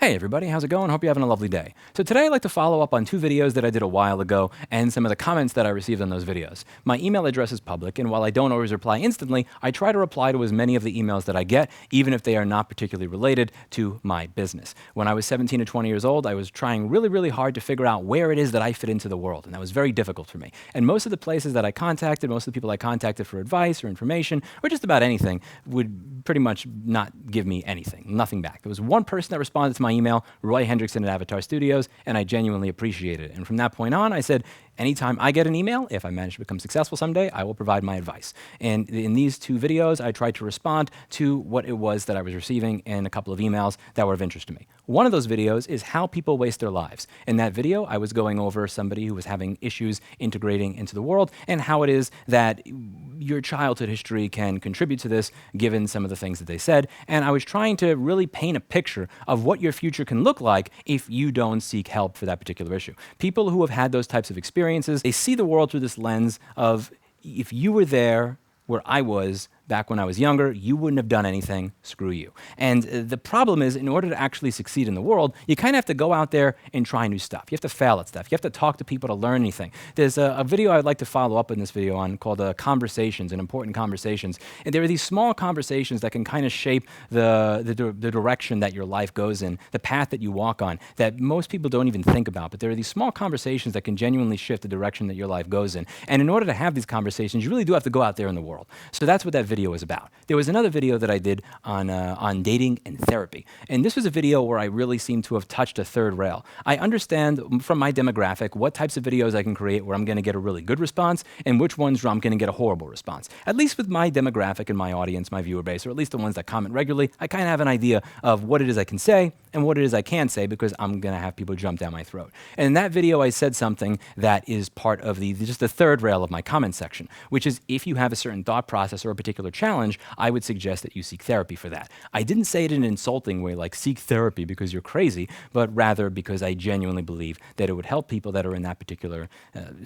Hey everybody, how's it going? Hope you're having a lovely day. So today I'd like to follow up on two videos that I did a while ago and some of the comments that I received on those videos. My email address is public, and while I don't always reply instantly, I try to reply to as many of the emails that I get, even if they are not particularly related to my business. When I was 17 to 20 years old, I was trying really hard to figure out where it is that I fit into the world, and that was very difficult for me. And most of the places that I contacted, most of the people I contacted for advice or information, or just about anything, would pretty much not give me anything, nothing back. There was one person that responded to my email, Roy Hendrickson at Avatar Studios, and I genuinely appreciated it. And from that point on, I said, anytime I get an email, if I manage to become successful someday, I will provide my advice. And in these two videos, I tried to respond to what it was that I was receiving in a couple of emails that were of interest to me. One of those videos is how people waste their lives. In that video, I was going over somebody who was having issues integrating into the world and how it is that your childhood history can contribute to this, given some of the things that they said. And I was trying to really paint a picture of what your future can look like if you don't seek help for that particular issue. People who have had those types of experiences, they see the world through this lens of, if you were there where I was back when I was younger, you wouldn't have done anything, screw you. And the problem is, in order to actually succeed in the world, you kind of have to go out there and try new stuff. You have to fail at stuff. You have to talk to people to learn anything. There's a video I'd like to follow up in this video on called Conversations and Important Conversations. And there are these small conversations that can kind of shape the direction that your life goes in, the path that you walk on, that most people don't even think about. But there are these small conversations that can genuinely shift the direction that your life goes in. And in order to have these conversations, you really do have to go out there in the world. So that's what that video is about. There was another video that I did on dating and therapy. And this was a video where I really seem to have touched a third rail. I understand from my demographic what types of videos I can create where I'm going to get a really good response and which ones where I'm going to get a horrible response. At least with my demographic and my audience, my viewer base, or at least the ones that comment regularly, I kind of have an idea of what it is I can say and what it is I can't say, because I'm going to have people jump down my throat. And in that video, I said something that is part of just the third rail of my comment section, which is, if you have a certain thought process or a particular challenge, I would suggest that you seek therapy for that. I didn't say it in an insulting way, like seek therapy because you're crazy, but rather because I genuinely believe that it would help people that are in that particular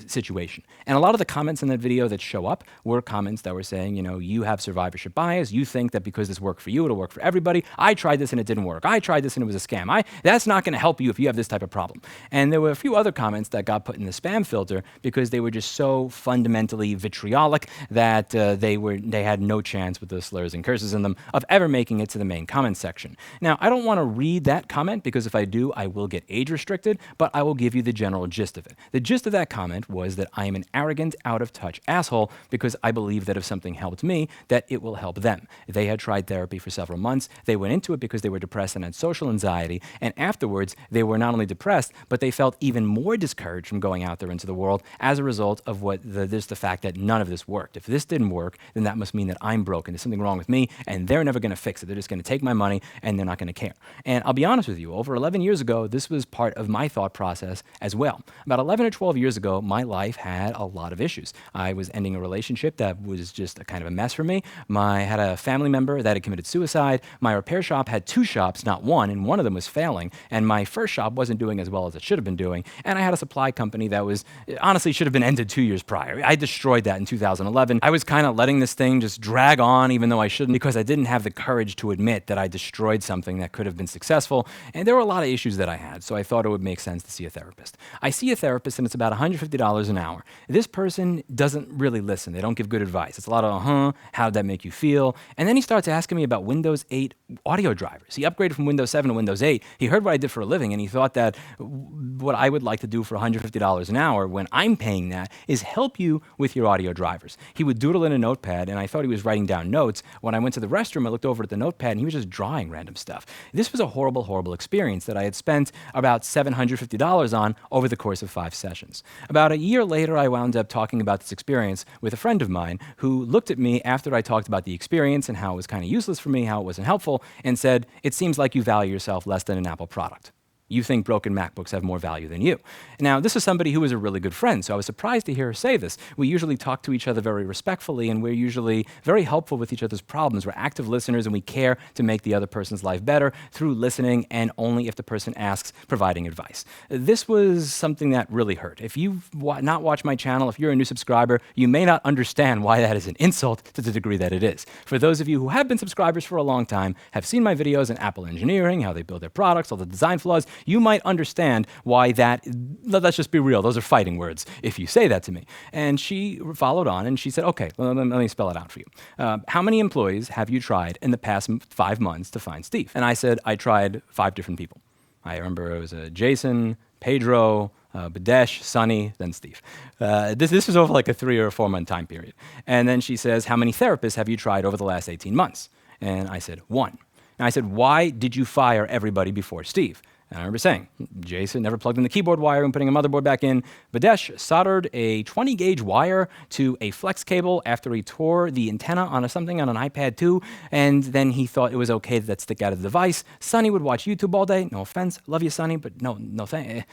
situation. And a lot of the comments in that video that show up were comments that were saying, you have survivorship bias. You think that because this worked for you, it'll work for everybody. I tried this and it didn't work. I tried this and it was a scam. That's not going to help you if you have this type of problem. And there were a few other comments that got put in the spam filter because they were just so fundamentally vitriolic that they had no chance with those slurs and curses in them of ever making it to the main comment section. Now, I don't want to read that comment because if I do, I will get age restricted, but I will give you the general gist of it. The gist of that comment was that I am an arrogant, out of touch asshole because I believe that if something helped me, that it will help them. They had tried therapy for several months. They went into it because they were depressed and had social anxiety, and afterwards they were not only depressed, but they felt even more discouraged from going out there into the world as a result of the fact that none of this worked. If this didn't work, then that must mean that I'm broken. There's something wrong with me, and they're never going to fix it. They're just going to take my money, and they're not going to care. And I'll be honest with you, over 11 years ago, this was part of my thought process as well. About 11 or 12 years ago, my life had a lot of issues. I was ending a relationship that was just a kind of a mess for me. I had a family member that had committed suicide. My repair shop had two shops, not one, and one of them was failing. And my first shop wasn't doing as well as it should have been doing. And I had a supply company that was, honestly, should have been ended 2 years prior. I destroyed that in 2011. I was kind of letting this thing just drag on, even though I shouldn't, because I didn't have the courage to admit that I destroyed something that could have been successful. And there were a lot of issues that I had, so I thought it would make sense to see a therapist. I see a therapist, and it's about $150 an hour. This person doesn't really listen. They don't give good advice. It's a lot of, how did that make you feel? And then he starts asking me about Windows 8 audio drivers. He upgraded from Windows 7 to Windows 8. He heard what I did for a living, and he thought that what I would like to do for $150 an hour when I'm paying that is help you with your audio drivers. He would doodle in a notepad, and I thought he was writing down notes. When I went to the restroom, I looked over at the notepad, and he was just drawing random stuff. This was a horrible experience that I had spent about $750 on over the course of 5 sessions. About a year later, I wound up talking about this experience with a friend of mine who looked at me after I talked about the experience and how it was kind of useless for me, how it wasn't helpful, and said, "It seems like you value yourself less than an Apple product." You think broken MacBooks have more value than you. Now, this is somebody who was a really good friend, so I was surprised to hear her say this. We usually talk to each other very respectfully, and we're usually very helpful with each other's problems. We're active listeners, and we care to make the other person's life better through listening, and only if the person asks, providing advice. This was something that really hurt. If you've not watched my channel, if you're a new subscriber, you may not understand why that is an insult to the degree that it is. For those of you who have been subscribers for a long time, have seen my videos in Apple engineering, how they build their products, all the design flaws, you might understand why that, let's just be real, those are fighting words if you say that to me. And she followed on and she said, okay, let me spell it out for you. How many employees have you tried in the past 5 months to find Steve? And I said, I tried 5 different people. I remember it was Jason, Pedro, Badesh, Sonny, then Steve. This was over like a 3 or 4 month time period. And then she says, how many therapists have you tried over the last 18 months? And I said, 1. And I said, why did you fire everybody before Steve? And I remember saying, Jason never plugged in the keyboard wire and putting a motherboard back in. Badesh soldered a 20 gauge wire to a flex cable after he tore the antenna on something on an iPad 2, and then he thought it was okay that stick out of the device. Sonny would watch YouTube all day. No offense, love you, Sonny, but no thanks.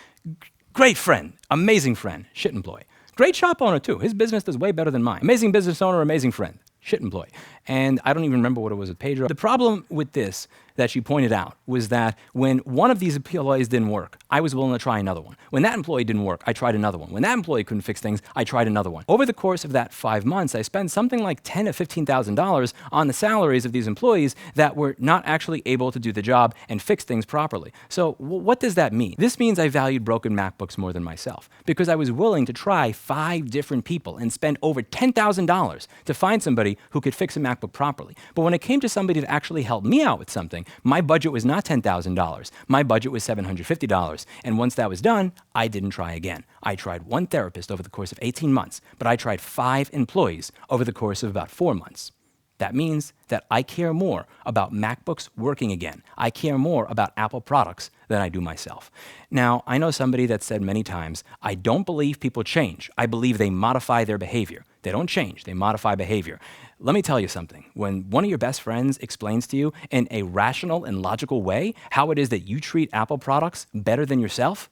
Great friend, amazing friend, shit employee. Great shop owner too. His business does way better than mine. Amazing business owner, amazing friend. Shit employee. And I don't even remember what it was with Pedro. The problem with this that she pointed out was that when one of these employees didn't work, I was willing to try another one. When that employee didn't work, I tried another one. When that employee couldn't fix things, I tried another one. Over the course of that 5 months, I spent something like $10,000 to $15,000 on the salaries of these employees that were not actually able to do the job and fix things properly. So what does that mean? This means I valued broken MacBooks more than myself because I was willing to try 5 different people and spend over $10,000 to find somebody who could fix a MacBook properly. But when it came to somebody to actually help me out with something, my budget was not $10,000. My budget was $750. And once that was done, I didn't try again. I tried 1 therapist over the course of 18 months, but I tried 5 employees over the course of about 4 months. That means that I care more about MacBooks working again. I care more about Apple products than I do myself. Now, I know somebody that said many times, I don't believe people change. I believe they modify their behavior. They don't change, they modify behavior. Let me tell you something. When one of your best friends explains to you in a rational and logical way how it is that you treat Apple products better than yourself,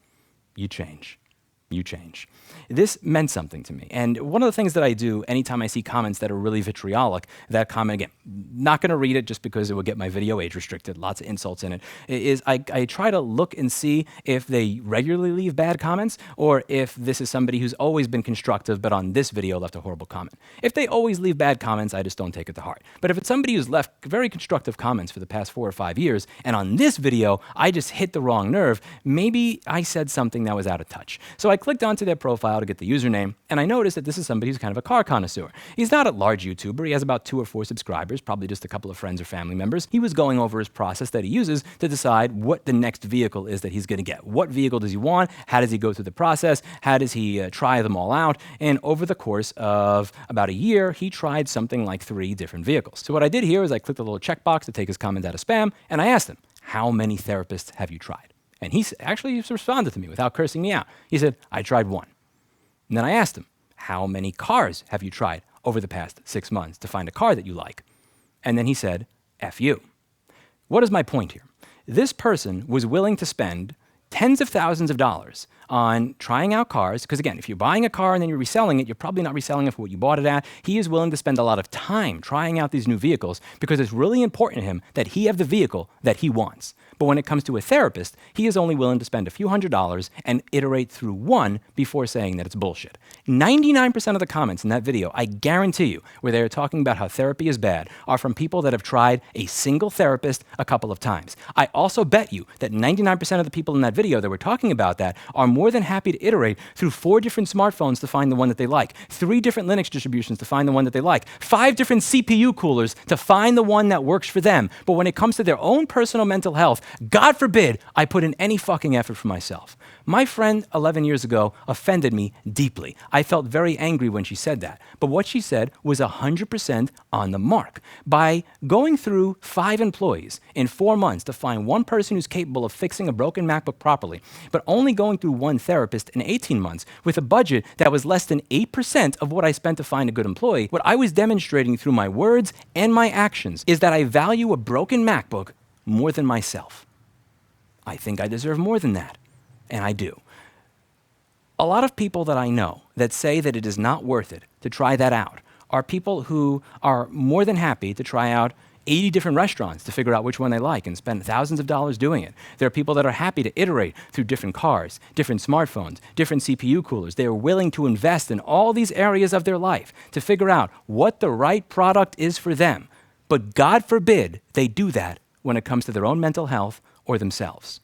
you change. You change. This meant something to me. And one of the things that I do anytime I see comments that are really vitriolic, that comment, again, not going to read it just because it will get my video age restricted, lots of insults in it, is I try to look and see if they regularly leave bad comments or if this is somebody who's always been constructive but on this video left a horrible comment. If they always leave bad comments, I just don't take it to heart. But if it's somebody who's left very constructive comments for the past 4 or 5 years, and on this video, I just hit the wrong nerve, maybe I said something that was out of touch. So I clicked onto their profile to get the username, and I noticed that this is somebody who's kind of a car connoisseur. He's not a large YouTuber. He has about 2 or 4 subscribers, probably just a couple of friends or family members. He was going over his process that he uses to decide what the next vehicle is that he's going to get. What vehicle does he want? How does he go through the process? How does he try them all out? And over the course of about a year, he tried something like 3 different vehicles. So what I did here is I clicked a little checkbox to take his comment out of spam, and I asked him, how many therapists have you tried? And he actually responded to me without cursing me out. He said, I tried 1. And then I asked him, how many cars have you tried over the past 6 months to find a car that you like? And then he said, F you. What is my point here? This person was willing to spend tens of thousands of dollars on trying out cars, because again, if you're buying a car and then you're reselling it, you're probably not reselling it for what you bought it at. He is willing to spend a lot of time trying out these new vehicles because it's really important to him that he have the vehicle that he wants. But when it comes to a therapist, he is only willing to spend a few $100s and iterate through 1 before saying that it's bullshit. 99% of the comments in that video, I guarantee you, where they're talking about how therapy is bad, are from people that have tried a single therapist a couple of times. I also bet you that 99% of the people in that video that were talking about that are more than happy to iterate through 4 different smartphones to find the one that they like, 3 different Linux distributions to find the one that they like, 5 different CPU coolers to find the one that works for them. But when it comes to their own personal mental health, God forbid I put in any fucking effort for myself. My friend 11 years ago offended me deeply. I felt very angry when she said that. But what she said was 100% on the mark. By going through 5 employees in 4 months to find 1 person who's capable of fixing a broken MacBook properly, but only going through 1 therapist in 18 months with a budget that was less than 8% of what I spent to find a good employee, what I was demonstrating through my words and my actions is that I value a broken MacBook more than myself. I think I deserve more than that. And I do. A lot of people that I know that say that it is not worth it to try that out are people who are more than happy to try out 80 different restaurants to figure out which one they like and spend thousands of dollars doing it. There are people that are happy to iterate through different cars, different smartphones, different CPU coolers. They are willing to invest in all these areas of their life to figure out what the right product is for them. But God forbid they do that when it comes to their own mental health or themselves.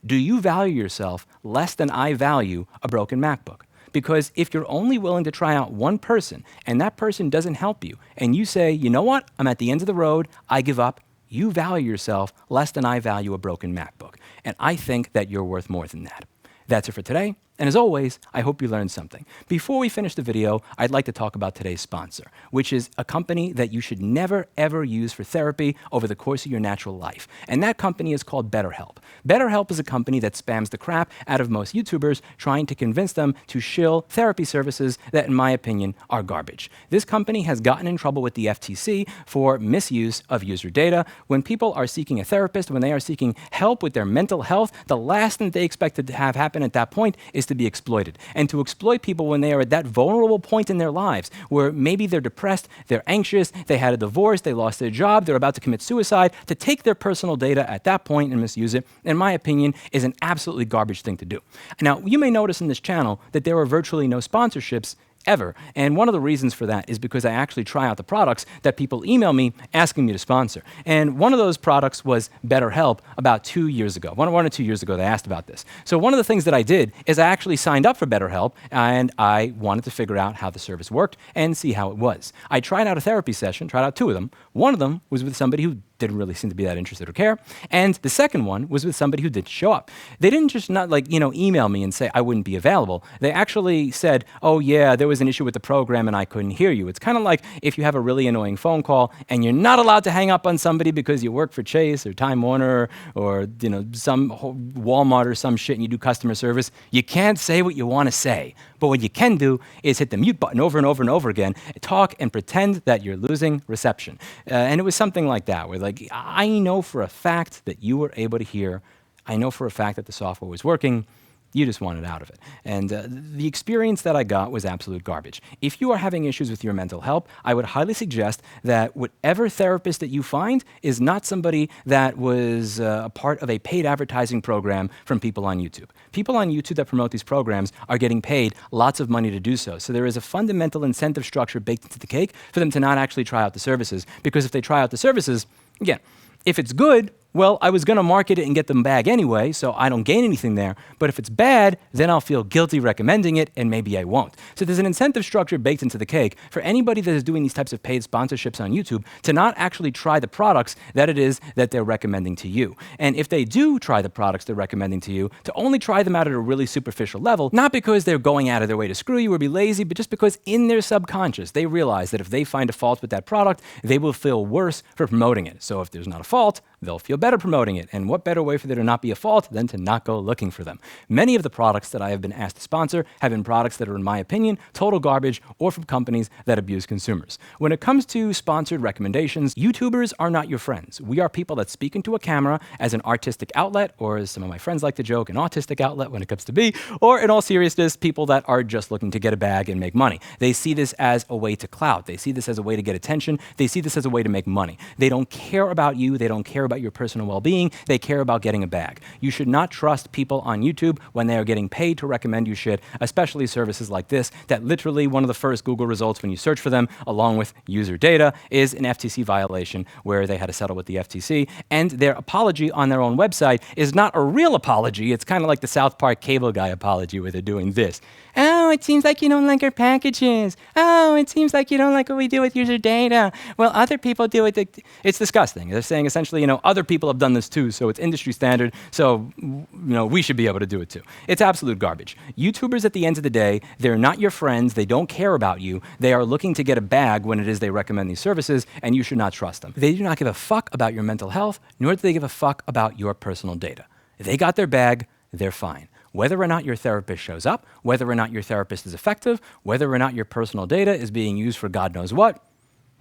Do you value yourself less than I value a broken MacBook? Because if you're only willing to try out one person and that person doesn't help you, and you say, you know what, I'm at the end of the road, I give up, you value yourself less than I value a broken MacBook. And I think that you're worth more than that. That's it for today. And as always, I hope you learned something. Before we finish the video, I'd like to talk about today's sponsor, which is a company that you should never, ever use for therapy over the course of your natural life. And that company is called BetterHelp. BetterHelp is a company that spams the crap out of most YouTubers, trying to convince them to shill therapy services that, in my opinion, are garbage. This company has gotten in trouble with the FTC for misuse of user data. When people are seeking a therapist, when they are seeking help with their mental health, the last thing they expect to have happen at that point is to be exploited. And to exploit people when they are at that vulnerable point in their lives where maybe they're depressed, they're anxious, they had a divorce, they lost their job, they're about to commit suicide, to take their personal data at that point and misuse it, in my opinion, is an absolutely garbage thing to do. Now, you may notice in this channel that there are virtually no sponsorships ever. And one of the reasons for that is because I actually try out the products that people email me asking me to sponsor. And one of those products was BetterHelp about 2 years ago. One or 2 years ago, they asked about this. So one of the things that I did is I actually signed up for BetterHelp, and I wanted to figure out how the service worked and see how it was. I tried out a therapy session, tried out 2 of them. One of them was with somebody who didn't really seem to be that interested or care. And the second one was with somebody who did show up. They didn't just not email me and say I wouldn't be available. They actually said, oh yeah, there was an issue with the program and I couldn't hear you. It's kind of like if you have a really annoying phone call and you're not allowed to hang up on somebody because you work for Chase or Time Warner or some Walmart or some shit and you do customer service. You can't say what you want to say. But what you can do is hit the mute button over and over and over again, talk and pretend that you're losing reception. And it was something like that, where I know for a fact that you were able to hear. I know for a fact that the software was working. You just wanted out of it. And the experience that I got was absolute garbage. If you are having issues with your mental health, I would highly suggest that whatever therapist that you find is not somebody that was a part of a paid advertising program from people on YouTube. People on YouTube that promote these programs are getting paid lots of money to do so. So there is a fundamental incentive structure baked into the cake for them to not actually try out the services. Because if they try out the services, again, if it's good, well, I was going to market it and get them bag anyway, so I don't gain anything there. But if it's bad, then I'll feel guilty recommending it, and maybe I won't. So there's an incentive structure baked into the cake for anybody that is doing these types of paid sponsorships on YouTube to not actually try the products that it is that they're recommending to you. And if they do try the products they're recommending to you, to only try them out at a really superficial level, not because they're going out of their way to screw you or be lazy, but just because in their subconscious, they realize that if they find a fault with that product, they will feel worse for promoting it. So if there's not a fault, they'll feel better promoting it. And what better way for there to not be a fault than to not go looking for them? Many of the products that I have been asked to sponsor have been products that are, in my opinion, total garbage or from companies that abuse consumers. When it comes to sponsored recommendations, YouTubers are not your friends. We are people that speak into a camera as an artistic outlet, or as some of my friends like to joke, an autistic outlet when it comes to me, or in all seriousness, people that are just looking to get a bag and make money. They see this as a way to clout. They see this as a way to get attention. They see this as a way to make money. They don't care about you. They don't care about your personal well-being. They care about getting a bag. You should not trust people on YouTube when they are getting paid to recommend you shit, especially services like this, that literally one of the first Google results when you search for them, along with user data, is an FTC violation where they had to settle with the FTC. And their apology on their own website is not a real apology. It's kind of like the South Park cable guy apology where they're doing this. Oh, it seems like you don't like our packages. Oh, it seems like you don't like what we do with user data. Well, other people do it. It's disgusting. They're saying essentially, other people have done this too, so it's industry standard, so, we should be able to do it too. It's absolute garbage. YouTubers, at the end of the day, they're not your friends. They don't care about you. They are looking to get a bag when it is they recommend these services, and you should not trust them. They do not give a fuck about your mental health, nor do they give a fuck about your personal data. They got their bag, they're fine. Whether or not your therapist shows up, whether or not your therapist is effective, whether or not your personal data is being used for God knows what,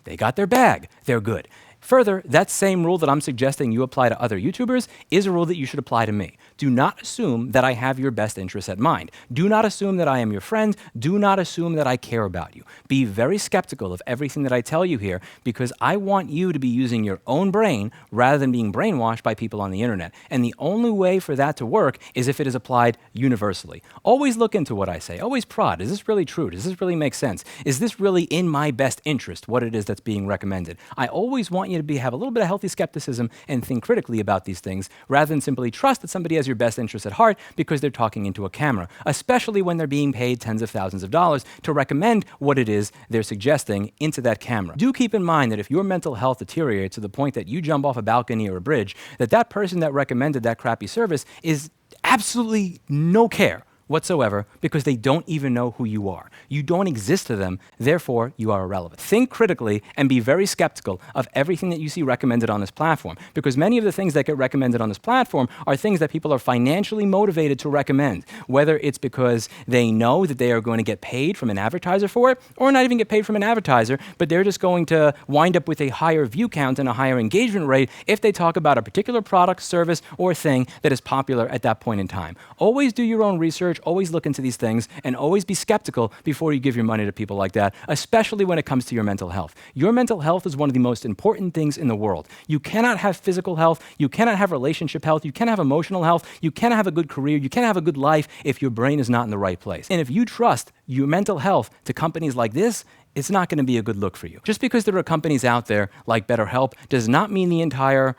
they got their bag. They're good. Further, that same rule that I'm suggesting you apply to other YouTubers is a rule that you should apply to me. Do not assume that I have your best interests at mind. Do not assume that I am your friend. Do not assume that I care about you. Be very skeptical of everything that I tell you here, because I want you to be using your own brain rather than being brainwashed by people on the internet. And the only way for that to work is if it is applied universally. Always look into what I say. Always prod. Is this really true? Does this really make sense? Is this really in my best interest, what it is that's being recommended? I always want you to have a little bit of healthy skepticism and think critically about these things, rather than simply trust that somebody has your best interest at heart because they're talking into a camera, especially when they're being paid tens of thousands of dollars to recommend what it is they're suggesting into that camera. Do keep in mind that if your mental health deteriorates to the point that you jump off a balcony or a bridge, that person that recommended that crappy service is absolutely no care whatsoever, because they don't even know who you are. You don't exist to them, therefore you are irrelevant. Think critically and be very skeptical of everything that you see recommended on this platform, because many of the things that get recommended on this platform are things that people are financially motivated to recommend, whether it's because they know that they are going to get paid from an advertiser for it, or not even get paid from an advertiser, but they're just going to wind up with a higher view count and a higher engagement rate if they talk about a particular product, service, or thing that is popular at that point in time. Always do your own research. Always look into these things, and always be skeptical before you give your money to people like that, especially when it comes to your mental health. Your mental health is one of the most important things in the world. You cannot have physical health, you cannot have relationship health, you cannot have emotional health, you cannot have a good career, you cannot have a good life if your brain is not in the right place. And if you trust your mental health to companies like this, it's not going to be a good look for you. Just because there are companies out there like BetterHelp does not mean the entire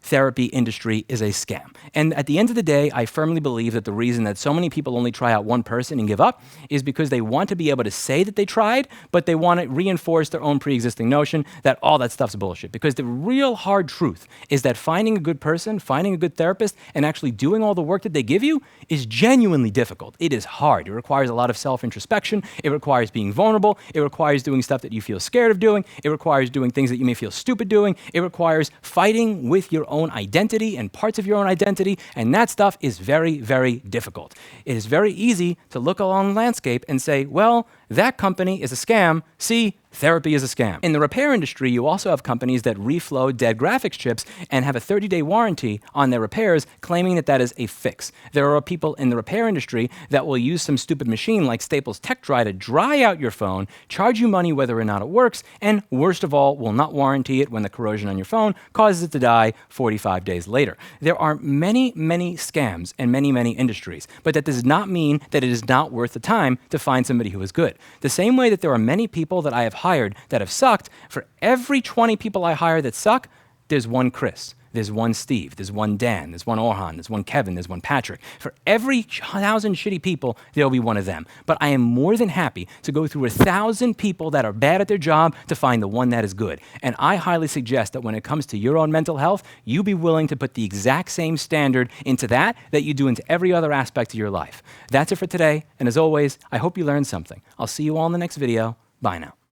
therapy industry is a scam. And at the end of the day, I firmly believe that the reason that so many people only try out one person and give up is because they want to be able to say that they tried, but they want to reinforce their own pre-existing notion that all that stuff's bullshit. Because the real hard truth is that finding a good person, finding a good therapist, and actually doing all the work that they give you is genuinely difficult. It is hard. It requires a lot of self-introspection. It requires being vulnerable. It requires doing stuff that you feel scared of doing. It requires doing things that you may feel stupid doing. It requires fighting with your own identity and parts of your own identity, and that stuff is very, very difficult. It is very easy to look along the landscape and say, well, that company is a scam. See, therapy is a scam. In the repair industry, you also have companies that reflow dead graphics chips and have a 30-day warranty on their repairs, claiming that that is a fix. There are people in the repair industry that will use some stupid machine like Staples TechDry to dry out your phone, charge you money whether or not it works, and worst of all, will not warranty it when the corrosion on your phone causes it to die 45 days later. There are many, many scams in many, many industries, but that does not mean that it is not worth the time to find somebody who is good. The same way that there are many people that I have hired that have sucked, for every 20 people I hire that suck, there's one Chris, there's one Steve, there's one Dan, there's one Orhan, there's one Kevin, there's one Patrick. For every 1,000 shitty people, there'll be one of them. But I am more than happy to go through 1,000 people that are bad at their job to find the one that is good. And I highly suggest that when it comes to your own mental health, you be willing to put the exact same standard into that you do into every other aspect of your life. That's it for today, and as always, I hope you learned something. I'll see you all in the next video. Bye now.